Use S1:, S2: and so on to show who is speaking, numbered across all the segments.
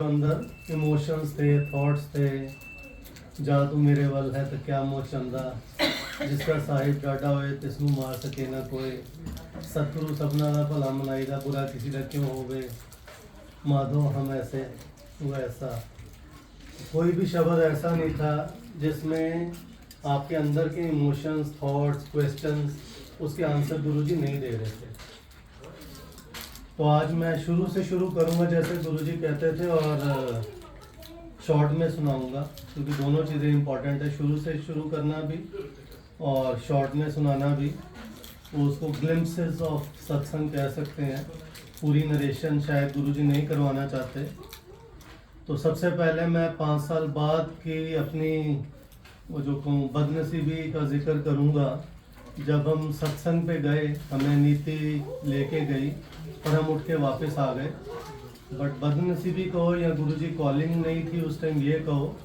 S1: अंदर इमोशंस थे, थॉट्स थे, जा तू मेरे वल है तो क्या मोह चंदा, जिसका साहिब डाटा होए तिसनू मार सके ना कोई, सतगुरु सपना का भला मनाई दा बुरा किसी का क्यों होवे, माधो हम ऐसे तू ऐसा। कोई भी शब्द ऐसा नहीं था जिसमें आपके अंदर के इमोशंस, थॉट्स, क्वेश्चंस, उसके आंसर गुरुजी नहीं दे रहे थे। तो आज मैं शुरू से शुरू करूंगा जैसे गुरुजी कहते थे, और शॉर्ट में सुनाऊंगा क्योंकि दोनों चीज़ें इंपॉर्टेंट है, शुरू से शुरू करना भी और शॉर्ट में सुनाना भी। तो उसको ग्लिम्पसेस ऑफ सत्संग कह सकते हैं। पूरी नरेशन शायद गुरुजी नहीं करवाना चाहते। तो सबसे पहले मैं 5 साल बाद की अपनी वो जो कहूँ बदनसीबी का जिक्र करूँगा। जब हम सत्संग पे गए, हमें नीति लेके गई और हम उठ के वापस आ गए। बट बदनसीबी कहो या गुरुजी कॉलिंग नहीं थी उस टाइम ये कहो,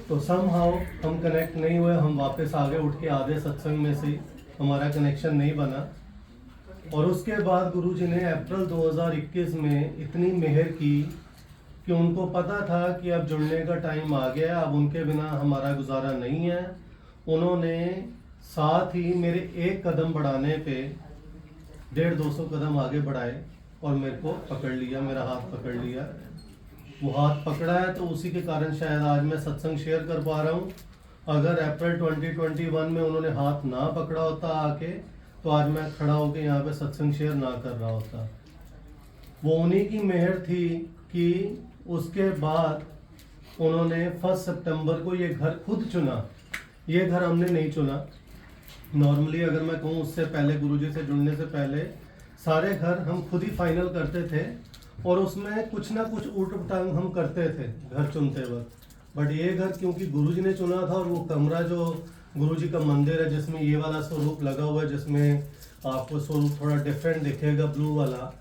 S1: तो समहाउ हम कनेक्ट नहीं हुए, हम वापस आ गए उठ के आधे सत्संग में से, हमारा कनेक्शन नहीं बना। और उसके बाद गुरुजी ने अप्रैल 2021 में इतनी मेहर की कि उनको पता था कि अब जुड़ने का टाइम आ गया, अब उनके बिना हमारा गुजारा नहीं है। उन्होंने साथ ही मेरे एक कदम बढ़ाने पे 150-200 कदम आगे बढ़ाए और मेरे को पकड़ लिया, मेरा हाथ पकड़ लिया। वो हाथ पकड़ा है तो उसी के कारण शायद आज मैं सत्संग शेयर कर पा रहा हूँ। अगर अप्रैल 2021 में उन्होंने हाथ ना पकड़ा होता आके, तो आज मैं खड़ा होकर यहाँ पे सत्संग शेयर ना कर रहा होता। वो उन्हीं की मेहर थी कि उसके बाद उन्होंने 1 सितंबर को ये घर खुद चुना। ये घर हमने नहीं चुना। नॉर्मली अगर मैं कहूँ उससे पहले, गुरुजी से जुड़ने से पहले सारे घर हम खुद ही फाइनल करते थे और उसमें कुछ ना कुछ उलट-पटांग हम करते थे घर चुनते वक्त। बट ये घर क्योंकि गुरुजी ने चुना था, और वो कमरा जो गुरुजी का मंदिर है जिसमें ये वाला स्वरूप लगा हुआ है, जिसमें आपको स्वरूप थोड़ा डिफरेंट दिखेगा ब्लू वाला,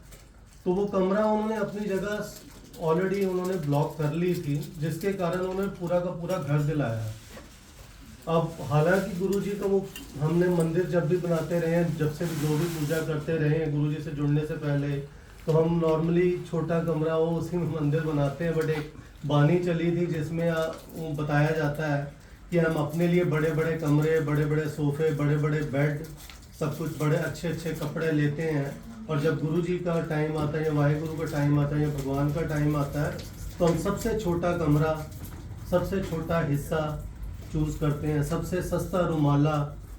S1: तो वो कमरा उन्होंने अपनी जगह ऑलरेडी उन्होंने ब्लॉक कर ली थी, जिसके कारण उन्होंने पूरा का पूरा घर दिलाया। अब हालांकि गुरुजी का वो हमने मंदिर जब भी बनाते रहे हैं, जब से जो भी पूजा करते रहे हैं गुरुजी से जुड़ने से पहले, तो हम नॉर्मली छोटा कमरा हो उसी में मंदिर बनाते हैं। बट एक बानी चली थी जिसमें वो बताया जाता है कि हम अपने लिए बड़े बड़े कमरे, बड़े बड़े सोफे, बड़े बड़े बेड, सब कुछ बड़े अच्छे अच्छे कपड़े लेते हैं, और जब गुरुजी का टाइम आता है या वाहेगुरु का टाइम आता है या भगवान का टाइम आता है, तो हम सबसे छोटा कमरा, सबसे छोटा हिस्सा चूज़ करते हैं। सबसे सस्ता रुमाला,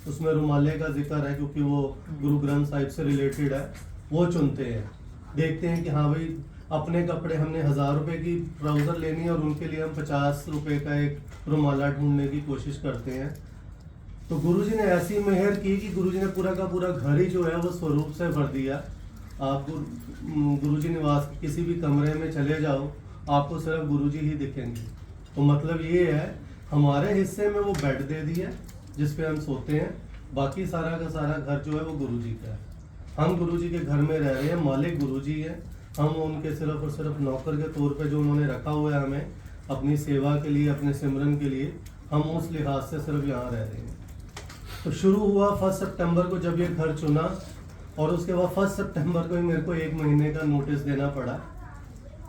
S1: उसमें रुमाले का जिक्र है क्योंकि वो गुरु ग्रंथ साहिब से रिलेटेड है, वो चुनते हैं। देखते हैं कि हाँ भाई, अपने कपड़े हमने 1000 रुपये की ट्राउज़र लेनी है और उनके लिए हम 50 रुपये का एक रुमाला ढूंढने की कोशिश करते हैं। तो गुरुजी ने ऐसी मेहर की कि गुरुजी ने पूरा का पूरा घर ही जो है वो स्वरूप से भर दिया। आप गुरुजी निवास के किसी भी कमरे में चले जाओ, आपको सिर्फ गुरुजी ही दिखेंगे। तो मतलब ये है, हमारे हिस्से में वो बेड दे दिया जिस पे हम सोते हैं, बाकी सारा का सारा घर जो है वो गुरुजी का है। हम गुरुजी के घर में रह रहे हैं, मालिक गुरुजी है, हम उनके सिर्फ और सिर्फ नौकर के तौर पे जो उन्होंने रखा हुआ है हमें अपनी सेवा के लिए, अपने सिमरन के लिए, हम उस लिहाज से सिर्फ यहाँ रह रहे हैं। तो शुरू हुआ 1 सितंबर को जब ये घर चुना, और उसके बाद 1 सितंबर को ही मेरे को 1 महीने का नोटिस देना पड़ा।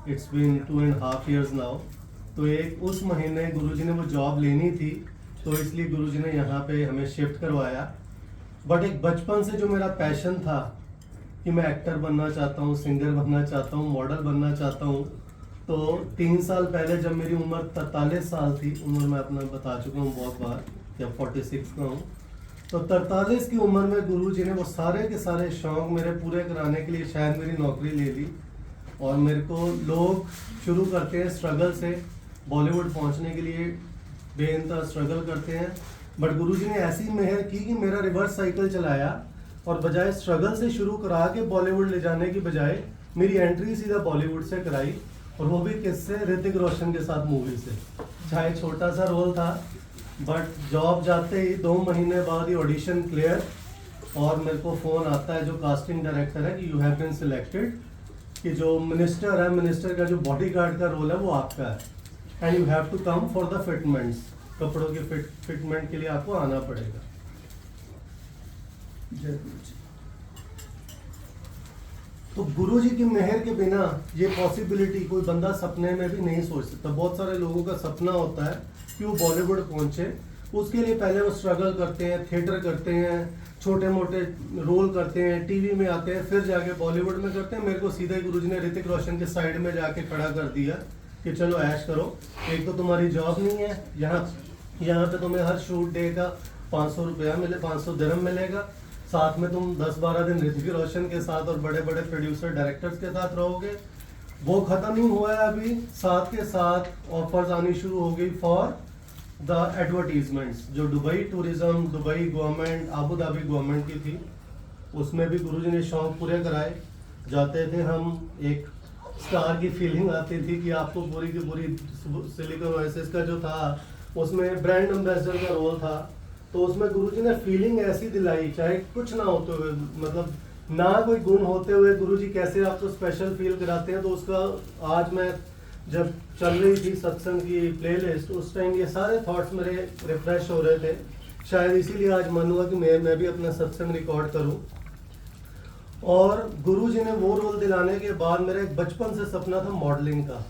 S1: It's been 2.5 years now. तो एक उस महीने गुरुजी ने वो जॉब लेनी थी, तो इसलिए गुरुजी ने यहाँ पे हमें शिफ्ट करवाया। बट एक बचपन से जो मेरा पैशन था कि मैं एक्टर बनना चाहता हूँ, सिंगर बनना चाहता हूँ, मॉडल बनना चाहता हूँ, तो 3 साल पहले जब मेरी उम्र 43 साल थी, उम्र मैं अपना बता चुका हूँ बहुत बार, जब 46 का हूँ, तो 43 की उम्र में गुरुजी ने वो सारे के सारे शौक मेरे पूरे कराने के लिए शायद मेरी नौकरी ले ली। और मेरे को लोग शुरू करते हैं स्ट्रगल से, बॉलीवुड पहुंचने के लिए बेइंतहा स्ट्रगल करते हैं, बट गुरुजी ने ऐसी मेहर की कि मेरा रिवर्स साइकिल चलाया, और बजाय स्ट्रगल से शुरू करा के बॉलीवुड ले जाने की बजाय मेरी एंट्री सीधा बॉलीवुड से कराई, और वो भी किससे, ऋतिक रोशन के साथ मूवी से। चाहे छोटा सा रोल था, बट जॉब जाते ही 2 महीने बाद ही ऑडिशन क्लियर, और मेरे को फ़ोन आता है जो कास्टिंग डायरेक्टर है कि यू हैव बीन सिलेक्टेड, कि जो मिनिस्टर है, मिनिस्टर का जो बॉडीगार्ड का रोल है वो आपका है, and you have to come for the fitments, कपड़ों के फिटमेंट के लिए आपको आना पड़ेगा। तो गुरु जी की मेहर के बिना ये पॉसिबिलिटी कोई बंदा सपने में भी नहीं सोच सकता। बहुत सारे लोगों का सपना होता है कि वो बॉलीवुड पहुंचे, उसके लिए पहले वो स्ट्रगल करते हैं, थिएटर करते हैं, छोटे मोटे रोल करते हैं, टीवी में आते हैं, फिर जाके बॉलीवुड में करते हैं। मेरे को सीधे गुरुजी ने ऋतिक रोशन के साइड में जाके खड़ा कर दिया कि चलो ऐश करो, एक तो तुम्हारी जॉब नहीं है, यहाँ पे तुम्हें हर शूट डे का 500 रुपया मिले, 500 दिरहम मिलेगा, साथ में तुम 10-12 दिन ऋतिक रोशन के साथ और बड़े बड़े प्रोड्यूसर डायरेक्टर्स के साथ रहोगे। वो खत्म ही हुआ है अभी, साथ के साथ ऑफर्स आनी शुरू हो गई फॉर द एडवर्टीजमेंट्स, जो Dubai tourism, Dubai government, Abu Dhabi government की थी, उसमें भी गुरुजी ने शौक पूरे कराए। जाते थे हम, एक स्टार की फीलिंग आती थी कि आपको पूरी की पूरी सिलिकॉन ओएसिस का जो था उसमें ब्रांड एम्बेसडर का रोल था, तो उसमें गुरुजी ने फीलिंग ऐसी दिलाई, चाहे कुछ ना होते हुए, मतलब ना कोई गुण होते हुए गुरुजी कैसे आपको स्पेशल फील कराते हैं। तो उसका आज मैं जब चल रही थी सत्संग की प्लेलिस्ट, उस टाइम ये सारे थॉट्स मेरे रिफ्रेश हो रहे थे। शायद इसीलिए आज मन हुआ कि मैं भी अपना सत्संग रिकॉर्ड करूं। और गुरुजी ने वो रोल दिलाने के बाद मेरा एक बचपन से सपना था मॉडलिंग का।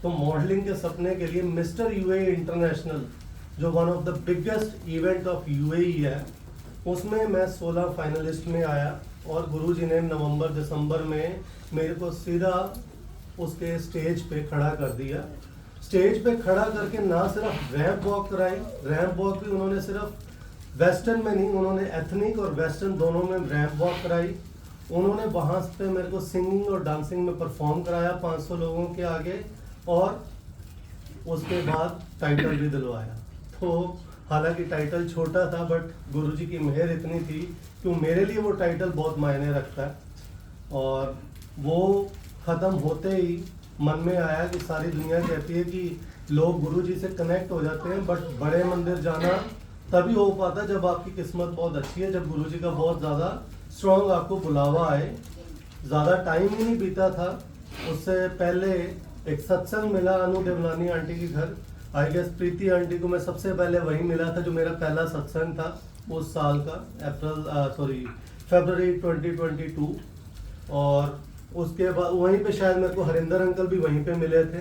S1: तो मॉडलिंग के सपने के लिए मिस्टर यूएई इंटरनेशनल, जो one of the biggest event of UAE है, उसमें मैं 16 फाइनलिस्ट में आया। और गुरुजी ने नवंबर दिसंबर में मेरे को सीधा उसके स्टेज पे खड़ा कर दिया। स्टेज पे खड़ा करके ना सिर्फ रैंप वॉक कराई, रैंप वॉक भी उन्होंने सिर्फ वेस्टर्न में नहीं, उन्होंने एथनिक और वेस्टर्न दोनों में रैंप वॉक कराई। उन्होंने वहाँ पे मेरे को सिंगिंग और डांसिंग में परफॉर्म कराया 500 लोगों के आगे, और उसके बाद टाइटल भी दिलवाया। तो हालांकि टाइटल छोटा था, बट गुरुजी की मेहर इतनी थी कि मेरे लिए वो टाइटल बहुत मायने रखता है। और वो ख़त्म होते ही मन में आया कि सारी दुनिया कहती है कि लोग गुरुजी से कनेक्ट हो जाते हैं, बट बड़े मंदिर जाना तभी हो पाता है जब आपकी किस्मत बहुत अच्छी है, जब गुरुजी का बहुत ज़्यादा स्ट्रॉन्ग आपको बुलावा आए। ज़्यादा टाइम ही नहीं बीता था, उससे पहले एक सत्संग मिला अनु देवलानी आंटी के घर। आई गेस प्रीति आंटी को मैं सबसे पहले वहीं मिला था, जो मेरा पहला सत्संग था उस साल का, फरवरी 2022। और उसके बाद वहीं पे शायद मेरे को हरिंदर अंकल भी वहीं पे मिले थे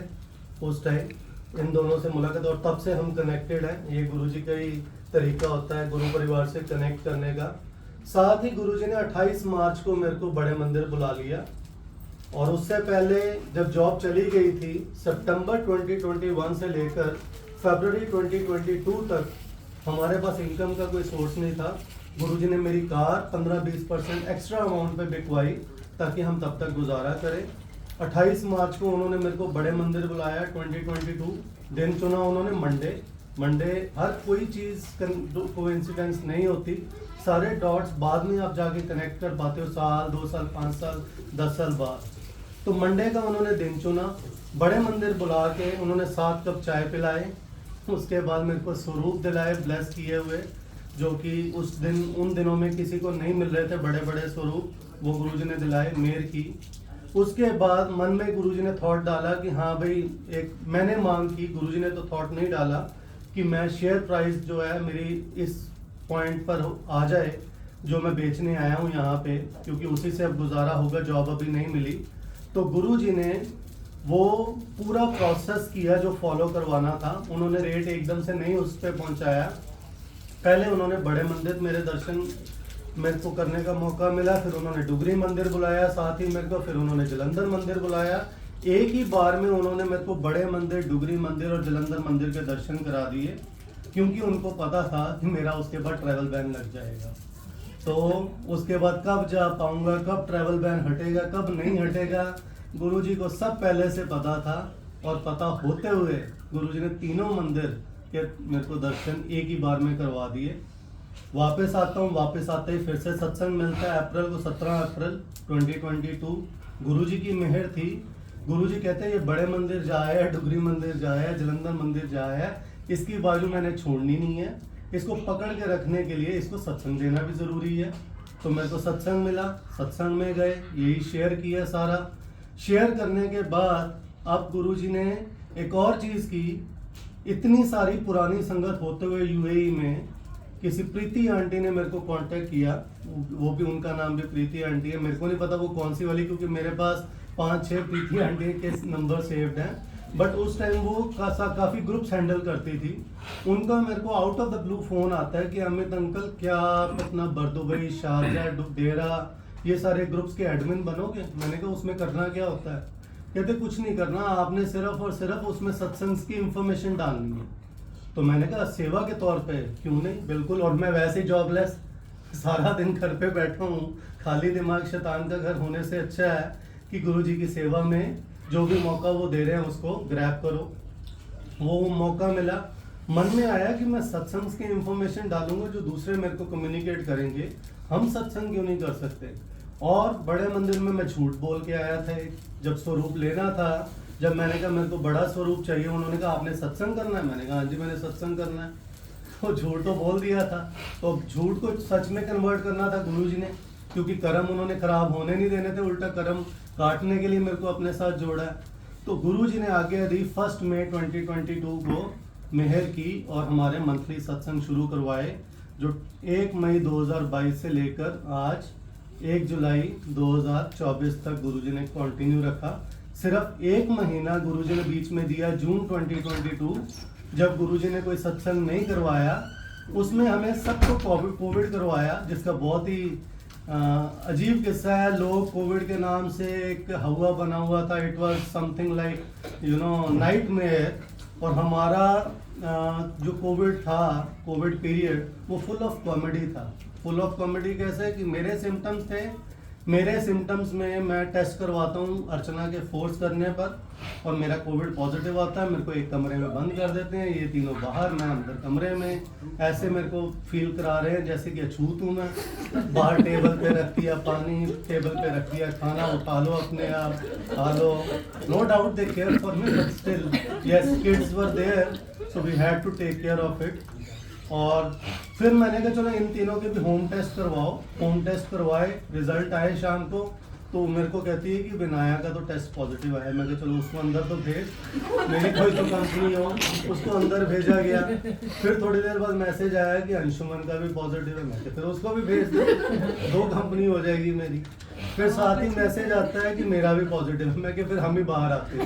S1: उस टाइम। इन दोनों से मुलाकात, और तब से हम कनेक्टेड हैं। ये गुरुजी का ही तरीका होता है गुरु परिवार से कनेक्ट करने का। साथ ही गुरुजी ने 28 मार्च को मेरे को बड़े मंदिर बुला लिया। और उससे पहले जब जॉब चली गई थी, सितंबर 2021 से लेकर फरवरी 2022 तक हमारे पास इनकम का कोई सोर्स नहीं था। गुरुजी ने मेरी कार 15-20% एक्स्ट्रा अमाउंट पे बिकवाई ताकि हम तब तक गुजारा करें। 28 मार्च को उन्होंने मेरे को बड़े मंदिर बुलाया 2022। दिन चुना उन्होंने मंडे। हर कोई चीज़ कोइंसिडेंस नहीं होती, सारे डॉट्स बाद में आप जाके कनेक्ट कर पाते हो, साल 2 साल 5 साल 10 साल बाद। तो मंडे का उन्होंने दिन चुना, बड़े मंदिर बुला के उन्होंने 7 कप चाय पिलाए। उसके बाद मेरे को स्वरूप दिलाए ब्लेस किए हुए, जो कि उस दिन उन दिनों में किसी को नहीं मिल रहे थे बड़े बड़े स्वरूप, वो गुरुजी ने दिलाए मेर की। उसके बाद मन में गुरुजी ने थॉट डाला कि हाँ भाई, एक मैंने मांग की, गुरुजी ने तो थॉट नहीं डाला कि मैं शेयर प्राइस जो है मेरी इस पॉइंट पर आ जाए जो मैं बेचने आया हूँ यहाँ पे, क्योंकि उसी से अब गुजारा होगा, जॉब अभी नहीं मिली। तो गुरुजी ने वो पूरा प्रोसेस किया जो फॉलो करवाना था। उन्होंने रेट एकदम से नहीं उस पर पहुँचाया। पहले उन्होंने बड़े मंदिर मेरे दर्शन मेरे को करने का मौका मिला, फिर उन्होंने डुगरी मंदिर बुलाया साथ ही मेरे को, फिर उन्होंने जलंधर मंदिर बुलाया। एक ही बार में उन्होंने मेरे को बड़े मंदिर, डुगरी मंदिर और जलंधर मंदिर के दर्शन करा दिए, क्योंकि उनको पता था कि मेरा उसके बाद ट्रैवल बैन लग जाएगा। तो उसके बाद कब जा पाऊंगा, कब ट्रैवल बैन हटेगा, कब नहीं हटेगा, गुरुजी को सब पहले से पता था। और पता होते हुए गुरुजी ने तीनों मंदिर के मेरे को दर्शन एक ही बार में करवा दिए। वापस आता हूँ, वापस आते ही फिर से सत्संग मिलता है अप्रैल को, 17 अप्रैल 2022। गुरुजी की मेहर थी। गुरुजी कहते हैं ये बड़े मंदिर जाया, डुगरी मंदिर जाया, जलंधर मंदिर जाया, इसकी बाजू मैंने छोड़नी नहीं है। इसको पकड़ के रखने के लिए इसको सत्संग देना भी ज़रूरी है। तो मेरे को सत्संग मिला, सत्संग में गए, यही शेयर किया सारा। शेयर करने के बाद अब गुरुजी ने एक और चीज़ की, इतनी सारी पुरानी संगत होते हुए यूएई में किसी प्रीति आंटी ने मेरे को कांटेक्ट किया, वो भी उनका नाम भी प्रीति आंटी है, मेरे को नहीं पता वो कौन सी वाली, क्योंकि मेरे पास 5-6 प्रीति आंटी के नंबर सेव्ड हैं, बट उस टाइम वो काफ़ी ग्रुप्स हैंडल करती थी। उनका मेरे को out of the blue phone आता है कि अमित अंकल क्या आप अपना बरदुबई, शारजा, डेरा ये सारे ग्रुप्स के एडमिन बनोगे? मैंने कहा उसमें करना क्या होता है? कहते कुछ नहीं करना, आपने सिर्फ और सिर्फ उसमें सत्संग की इंफॉर्मेशन डालनी है। तो मैंने कहा सेवा के तौर पे क्यों नहीं, बिल्कुल। और मैं वैसे ही जॉबलेस सारा दिन घर पे बैठा हूँ, खाली दिमाग शैतान का घर होने से अच्छा है कि गुरुजी की सेवा में जो भी मौका वो दे रहे हैं उसको ग्रैब करो। वो मौका मिला, मन में आया कि मैं सत्संग की इंफॉर्मेशन डालूंगा जो दूसरे मेरे को कम्युनिकेट करेंगे, हम सत्संग क्यों नहीं कर सकते। और बड़े मंदिर में मैं झूठ बोल के आया था, जब स्वरूप लेना था, जब मैंने कहा मेरे को बड़ा स्वरूप चाहिए, उन्होंने कहा आपने सत्संग करना है? मैंने कहा हाँ जी मैंने सत्संग करना है। तो झूठ तो बोल दिया था, तो झूठ को सच में कन्वर्ट करना था गुरुजी ने, क्योंकि कर्म उन्होंने खराब होने नहीं देने थे, उल्टा कर्म काटने के लिए मेरे को अपने साथ जोड़ा है। तो गुरुजी ने आज्ञा दी 1 मई 2022 को मेहर की और हमारे मंथली सत्संग शुरू करवाए, जो 1 मई 2022 से लेकर आज 1 जुलाई 2024 तक गुरुजी ने कंटिन्यू रखा। सिर्फ 1 महीना गुरुजी ने बीच में दिया, जून 2022, जब गुरुजी ने कोई सत्संग नहीं करवाया, उसमें हमें सबको कोविड करवाया, जिसका बहुत ही अजीब किस्सा है। लोग कोविड के नाम से एक हवा बना हुआ था, it was something like nightmare. और हमारा जो कोविड था, कोविड पीरियड, वो फुल ऑफ कॉमेडी था। फुल ऑफ कॉमेडी कैसे कि मेरे सिम्टम्स थे, मेरे सिम्टम्स में मैं टेस्ट करवाता हूँ अर्चना के फोर्स करने पर, और मेरा कोविड पॉजिटिव आता है। मेरे को एक कमरे में बंद कर देते हैं, ये तीनों बाहर, मैं अंदर कमरे में। ऐसे मेरे को फील करा रहे हैं जैसे कि अछूत हूँ मैं। बाहर टेबल पे रख दिया पानी, टेबल पे रख दिया खाना, उठा लो अपने आप, खा लो। No doubt they care for me, but still yes, kids were there, so we had to take care of it. और फिर मैंने कहा चलो इन तीनों के भी होम टेस्ट करवाओ। होम टेस्ट करवाए, रिजल्ट आए शाम को, तो मेरे को कहती है कि विनाया का तो टेस्ट पॉजिटिव आया। मैं कहा चलो उसको अंदर तो भेज, मेरी कोई तो कंपनी हो। उसको अंदर भेजा गया। फिर थोड़ी देर बाद मैसेज आया कि अंशुमन का भी पॉजिटिव है। मैं कहा फिर उसको भी भेज दो, 2 कंपनी हो जाएगी मेरी। फिर साथ ही मैसेज आता है कि मेरा भी पॉजिटिव है। मैं कि फिर हम ही बाहर आते हैं।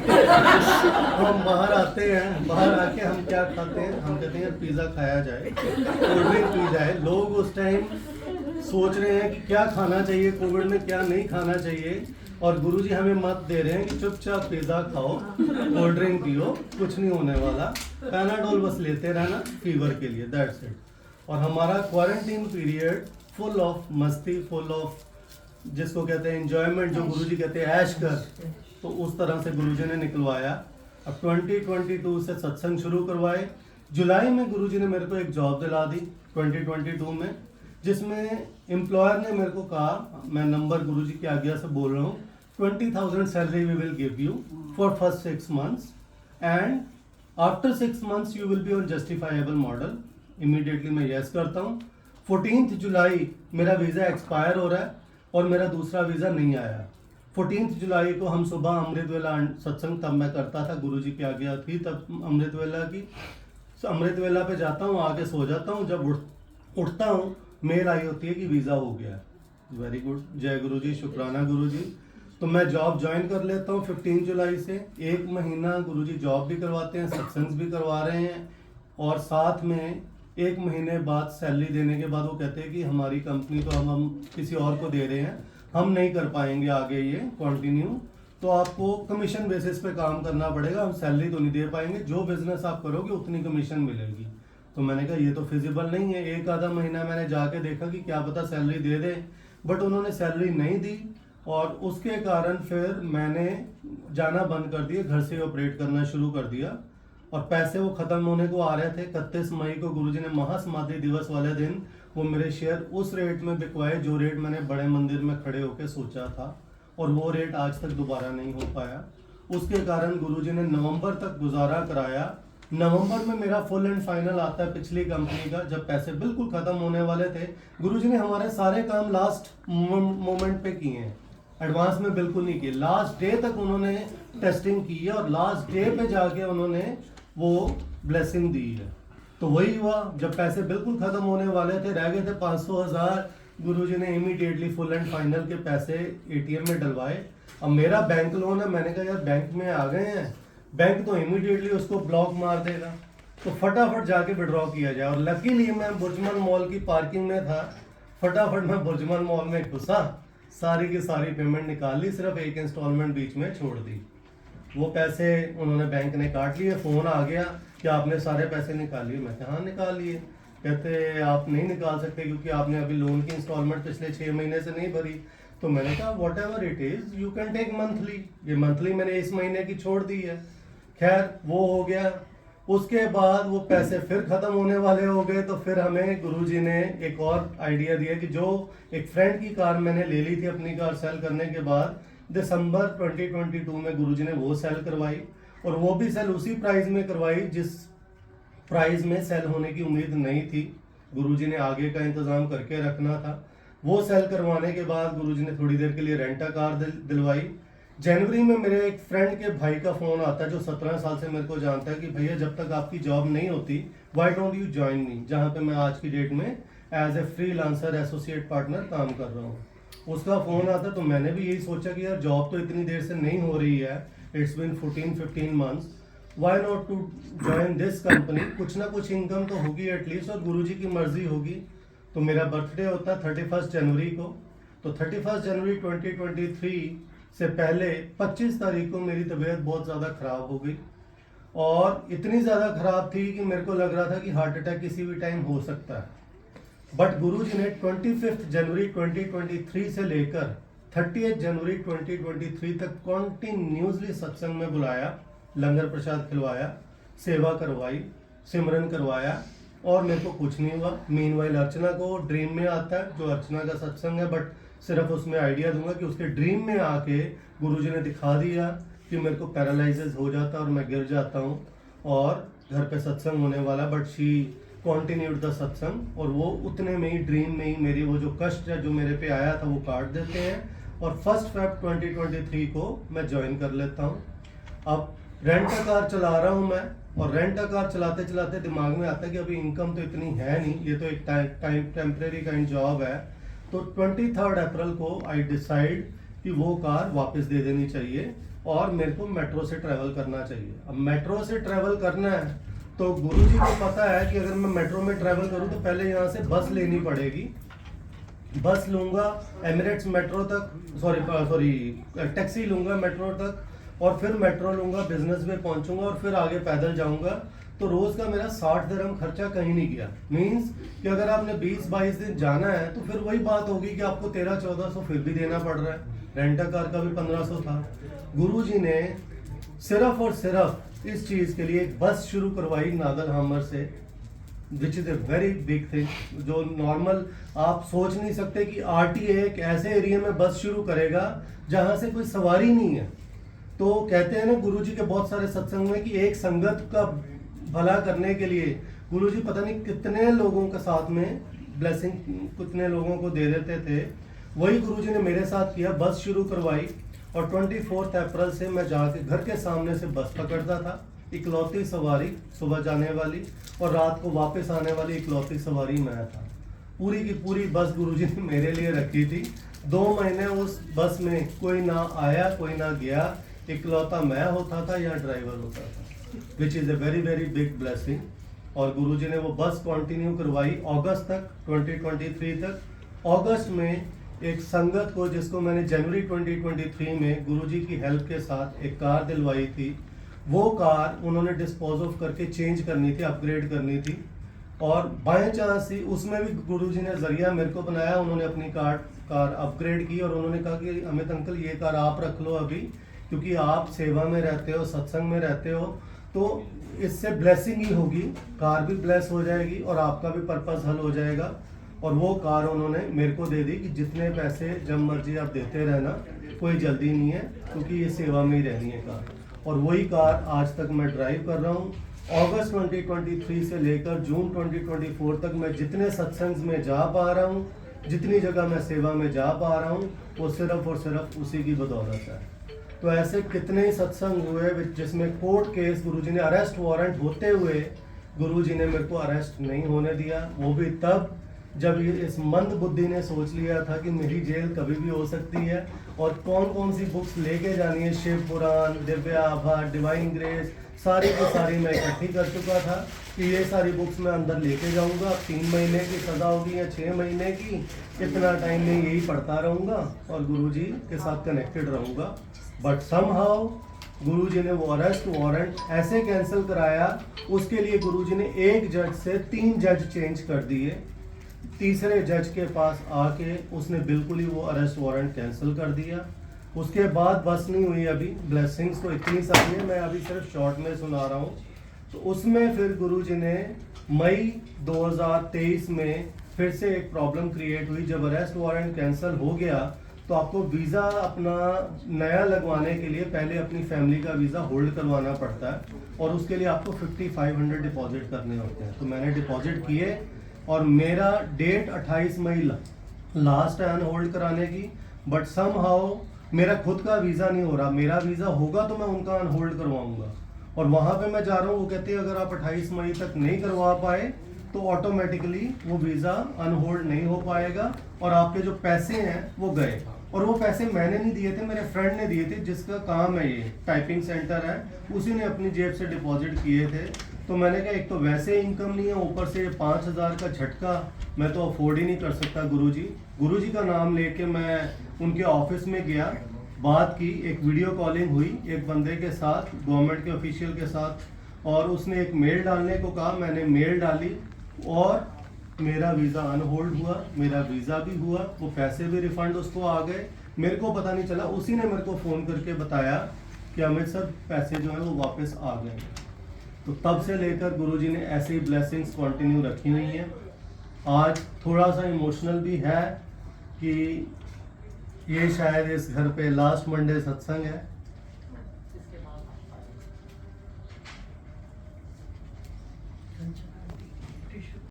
S1: हम बाहर आते हैं, बाहर आके हम क्या खाते हैं, हम कहते हैं पिज़्ज़ा खाया जाए, कोल्ड ड्रिंक पी जाए। लोग उस टाइम सोच रहे हैं कि क्या खाना चाहिए कोविड में, क्या नहीं खाना चाहिए, और गुरुजी हमें मत दे रहे हैं कि चुपचाप पिज़्ज़ा खाओ, कोल्ड ड्रिंक पियो, कुछ नहीं होने वाला, पैनाडोल बस लेते रहना फीवर के लिए, दैट्स इट। और हमारा क्वारंटीन पीरियड फुल ऑफ मस्ती, फुल ऑफ जिसको कहते हैं एंजॉयमेंट, जो गुरुजी कहते हैं ऐश कर, तो उस तरह से गुरुजी ने निकलवाया। अब 2022 से सत्संग शुरू करवाए। जुलाई में गुरुजी ने मेरे को एक जॉब दिला दी 2022 में, जिसमें एम्प्लॉयर ने मेरे को कहा, मैं नंबर गुरुजी की आज्ञा से बोल रहा हूँ, 20,000 salary we will give you for first 6 months and after 6 months you will be on justifiable model. Immediately मैं यस करता हूँ। 14 जुलाई मेरा वीज़ा एक्सपायर हो रहा है और मेरा दूसरा वीज़ा नहीं आया। 14 जुलाई को हम सुबह अमृत वेला सत्संग तब मैं करता था, गुरुजी की आज्ञा थी तब अमृत वेला की। अमृत वेला पे जाता हूँ, आके सो जाता हूँ। जब उठता हूँ मेल आई होती है कि वीज़ा हो गया। वेरी गुड, जय गुरुजी, शुक्राना गुरुजी। तो मैं जॉब ज्वाइन कर लेता हूँ 15 जुलाई से। 1 महीना गुरुजी जॉब भी करवाते हैं, सत्संग भी करवा रहे हैं, और साथ में 1 महीने बाद सैलरी देने के बाद वो कहते हैं कि हमारी कंपनी तो हम किसी और को दे रहे हैं, हम नहीं कर पाएंगे आगे ये कंटिन्यू, तो आपको कमीशन बेसिस पे काम करना पड़ेगा, हम सैलरी तो नहीं दे पाएंगे, जो बिजनेस आप करोगे उतनी कमीशन मिलेगी। तो मैंने कहा ये तो फिजिबल नहीं है। 1 आधा महीना मैंने जाके देखा कि क्या पता सैलरी दे दे, बट उन्होंने सैलरी नहीं दी, और उसके कारण फिर मैंने जाना बंद कर दिया, घर से ऑपरेट करना शुरू कर दिया। और पैसे वो ख़त्म होने को आ रहे थे। 31 मई को गुरुजी ने महासमाधि दिवस वाले दिन वो मेरे शेयर उस रेट में बिकवाए जो रेट मैंने बड़े मंदिर में खड़े होकर सोचा था, और वो रेट आज तक दोबारा नहीं हो पाया। उसके कारण गुरुजी ने नवंबर तक गुजारा कराया। नवंबर में मेरा फुल एंड फाइनल आता है पिछली कंपनी का, जब पैसे बिल्कुल ख़त्म होने वाले थे। गुरुजी ने हमारे सारे काम लास्ट मोमेंट पे किए हैं, एडवांस में बिल्कुल नहीं किए। लास्ट डे तक उन्होंने टेस्टिंग की है, और लास्ट डे पे जाके उन्होंने वो ब्लेसिंग दी है। तो वही हुआ, जब पैसे बिल्कुल खत्म होने वाले थे, रह गए थे 500,000, गुरुजी ने इमीडिएटली फुल एंड फाइनल के पैसे एटीएम में डलवाए। अब मेरा बैंक लोन है, मैंने कहा यार बैंक में आ गए हैं, बैंक तो इमीडिएटली उसको ब्लॉक मार देगा, तो फटाफट जाके विड्रॉ किया जाए। और लकीली मैं बुर्जमान मॉल की पार्किंग में था, फटाफट मैं बुर्जमान मॉल में घुसा, सारी की सारी पेमेंट निकाल ली, सिर्फ एक इंस्टॉलमेंट बीच में छोड़ दी। वो पैसे उन्होंने बैंक ने काट लिए। फ़ोन आ गया कि आपने सारे पैसे निकाल लिए। मैं कहा हाँ निकाल लिए। कहते आप नहीं निकाल सकते क्योंकि आपने अभी लोन की इंस्टॉलमेंट पिछले 6 महीने से नहीं भरी। तो मैंने कहा whatever it is you can take monthly, ये मंथली मैंने इस महीने की छोड़ दी है। खैर वो हो गया। उसके बाद वो पैसे फिर ख़त्म होने वाले हो गए, तो फिर हमें गुरुजी ने एक और आइडिया दिया कि जो एक फ्रेंड की कार मैंने ले ली थी अपनी कार सेल करने के बाद, दिसंबर 2022 में गुरुजी ने वो सेल करवाई, और वो भी सेल उसी प्राइस में करवाई जिस प्राइस में सेल होने की उम्मीद नहीं थी। गुरुजी ने आगे का इंतज़ाम करके रखना था। वो सेल करवाने के बाद गुरुजी ने थोड़ी देर के लिए रेंट अ कार दिलवाई। जनवरी में मेरे एक फ्रेंड के भाई का फ़ोन आता है जो 17 साल से मेरे को जानता है कि भैया जब तक आपकी जॉब नहीं होती why don't you join me, जहाँ पे मैं आज की डेट में as a freelancer associate partner काम कर रहा हूँ। उसका फ़ोन आता, तो मैंने भी यही सोचा कि यार जॉब तो इतनी देर से नहीं हो रही है, it's been 14-15 months, why not to join this company, कुछ ना कुछ इनकम तो होगी एटलीस्ट, और गुरुजी की मर्जी होगी। तो मेरा बर्थडे होता है 31 जनवरी को, तो 31 जनवरी 2023 से पहले 25 तारीख को मेरी तबीयत बहुत ज़्यादा ख़राब हो गई, और इतनी ज़्यादा ख़राब थी कि मेरे को लग रहा था कि हार्ट अटैक किसी भी टाइम हो सकता है। बट गुरुजी ने 25 जनवरी 2023 से लेकर 30 जनवरी 2023 तक कॉन्टिन्यूसली सत्संग में बुलाया, लंगर प्रसाद खिलवाया, सेवा करवाई, सिमरन करवाया, और मेरे को कुछ नहीं हुआ। मीनवाइल अर्चना को ड्रीम में आता है, जो अर्चना का सत्संग है, बट सिर्फ उसमें आइडिया दूंगा कि उसके ड्रीम में आके गुरुजी ने दिखा दिया कि मेरे को पैरालाइसिस हो जाता है और मैं गिर जाता हूँ, और घर पे सत्संग होने वाला, बट शी कॉन्टिन्यूड द सत्संग, और वो उतने में ही ड्रीम में ही मेरी वो जो कष्ट है जो मेरे पे आया था वो काट देते हैं, और 1 Feb 2023 को मैं ज्वाइन कर लेता हूँ। अब रेंट का कार चला रहा हूँ मैं, और रेंट का कार चलाते चलाते दिमाग में आता है कि अभी इनकम तो इतनी है नहीं, ये तो एक टाइम टेम्परेरी काइंड जॉब है। तो 23 अप्रैल को आई डिसाइड कि वो कार वापस दे देनी चाहिए और मेरे को मेट्रो से ट्रैवल करना चाहिए। अब मेट्रो से ट्रैवल करना है तो गुरुजी को पता है कि अगर मैं मेट्रो में ट्रैवल करूं तो पहले यहाँ से बस लेनी पड़ेगी। बस लूंगा एमिरेट्स मेट्रो तक, सॉरी टैक्सी लूंगा मेट्रो तक, और फिर मेट्रो लूंगा, बिजनेस में पहुंचूंगा, और फिर आगे पैदल जाऊंगा। तो रोज का मेरा 60 दिरहम खर्चा कहीं नहीं गया। मींस कि अगर आपने 20-22 दिन जाना है तो फिर वही बात होगी कि आपको 1300-1400 फिर भी देना पड़ रहा है। रेंट कार का भी 1500 था। गुरुजी ने सिर्फ और सिर्फ इस चीज के लिए एक बस शुरू करवाई नागलहामर से, which is a very big thing, जो नॉर्मल आप सोच नहीं सकते कि आरटीए एक ऐसे एरिया में बस शुरू करेगा जहां से कोई सवारी नहीं है। तो कहते हैं ना गुरुजी के बहुत सारे सत्संग में कि एक संगत का भला करने के लिए गुरुजी पता नहीं कितने लोगों के साथ में ब्लेसिंग कितने लोगों को दे देते थे। वही गुरुजी ने मेरे साथ किया, बस शुरू करवाई, और 24 अप्रैल से मैं जाके घर के सामने से बस पकड़ता था। इकलौती सवारी सुबह जाने वाली और रात को वापस आने वाली इकलौती सवारी मैं था। पूरी की पूरी बस गुरुजी ने मेरे लिए रखी थी। 2 महीने उस बस में कोई ना आया कोई ना गया, इकलौता मैं होता था या ड्राइवर होता था, which is a very very big blessing. और गुरुजी ने वो बस कंटिन्यू करवाई अगस्त तक, 2023 तक। अगस्त में एक संगत को, जिसको मैंने जनवरी 2023 में गुरुजी की हेल्प के साथ एक कार दिलवाई थी, वो कार उन्होंने डिस्पोज ऑफ करके चेंज करनी थी, अपग्रेड करनी थी। और बाय चांस ही उसमें भी गुरुजी ने जरिया मेरे को बनाया। उन्होंने अपनी कार अपग्रेड की और उन्होंने कहा कि अमित अंकल ये कार आप रख लो अभी, क्योंकि आप सेवा में रहते हो, सत्संग में रहते हो, तो इससे ब्लेसिंग ही होगी, कार भी ब्लेस हो जाएगी और आपका भी पर्पस हल हो जाएगा। और वो कार उन्होंने मेरे को दे दी कि जितने पैसे जब मर्जी आप देते रहना, कोई जल्दी नहीं है, क्योंकि ये सेवा में ही रहनी है कार। और वही कार आज तक मैं ड्राइव कर रहा हूँ। अगस्त 2023 से लेकर जून 2024 तक मैं जितने सत्संग में जा पा रहा हूँ, जितनी जगह मैं सेवा में जा पा रहा हूँ, वो सिर्फ और सिर्फ उसी की बदौलत है। तो ऐसे कितने ही सत्संग हुए जिसमें कोर्ट केस, गुरुजी ने अरेस्ट वारंट होते हुए गुरुजी ने मेरे को अरेस्ट नहीं होने दिया, वो भी तब जब ये इस मंद बुद्धि ने सोच लिया था कि मेरी जेल कभी भी हो सकती है और कौन कौन सी बुक्स लेके जानी है, शिव पुराण, दिव्य आभा, डिवाइन ग्रेस, सारी की सारी मैं इकट्ठी कर चुका था कि ये सारी बुक्स मैं अंदर लेके जाऊंगा। 3 महीने की सज़ा होगी या 6 महीने की, इतना टाइम में यही पढ़ता रहूँगा और गुरुजी के साथ कनेक्टेड रहूँगा। बट समहाउ गुरुजी ने वो अरेस्ट वारंट ऐसे कैंसिल कराया, उसके लिए गुरुजी ने एक जज से 3 जज चेंज कर दिए। तीसरे जज के पास आके उसने बिल्कुल ही वो अरेस्ट वारंट कैंसिल कर दिया। उसके बाद बस नहीं हुई, अभी ब्लेसिंग्स तो इतनी सारी है, मैं अभी सिर्फ शॉर्ट में सुना रहा हूँ। तो उसमें फिर गुरुजी ने मई 2023 में फिर से एक प्रॉब्लम क्रिएट हुई। जब अरेस्ट वारंट कैंसिल हो गया तो आपको वीज़ा अपना नया लगवाने के लिए पहले अपनी फैमिली का वीज़ा होल्ड करवाना पड़ता है और उसके लिए आपको 5500 डिपॉजिट करने होते हैं। तो मैंने डिपॉजिट किए और मेरा डेट 28 मई लास्ट है अन होल्ड कराने की। बट समहाउ मेरा खुद का वीज़ा नहीं हो रहा, मेरा वीज़ा होगा तो मैं उनका अन होल्ड करवाऊंगा। और वहाँ पे मैं जा रहा हूँ, वो कहते हैं अगर आप 28 मई तक नहीं करवा पाए तो ऑटोमेटिकली वो वीज़ा अनहोल्ड नहीं हो पाएगा और आपके जो पैसे हैं वो गए। और वो पैसे मैंने नहीं दिए थे, मेरे फ्रेंड ने दिए थे जिसका काम है ये टाइपिंग सेंटर है, उसी ने अपनी जेब से डिपॉजिट किए थे। तो मैंने कहा एक तो वैसे इनकम नहीं है, ऊपर से 5000 का झटका मैं तो अफोर्ड ही नहीं कर सकता। गुरुजी का नाम लेके मैं उनके ऑफिस में गया, बात की, एक वीडियो कॉलिंग हुई एक बंदे के साथ, गवर्नमेंट के ऑफिशियल के साथ, और उसने एक मेल डालने को कहा, मैंने मेल डाली और मेरा वीज़ा अनहोल्ड हुआ, मेरा वीज़ा भी हुआ, वो पैसे भी रिफंड उसको आ गए, मेरे को पता नहीं चला। उसी ने मेरे को फ़ोन करके बताया कि अमित सर पैसे जो हैं वो वापस आ गए। तो तब से लेकर गुरुजी ने ऐसे ही ब्लेसिंग्स कंटिन्यू रखी हुई हैं। आज थोड़ा सा इमोशनल भी है कि ये शायद इस घर पे लास्ट मंडे सत्संग है।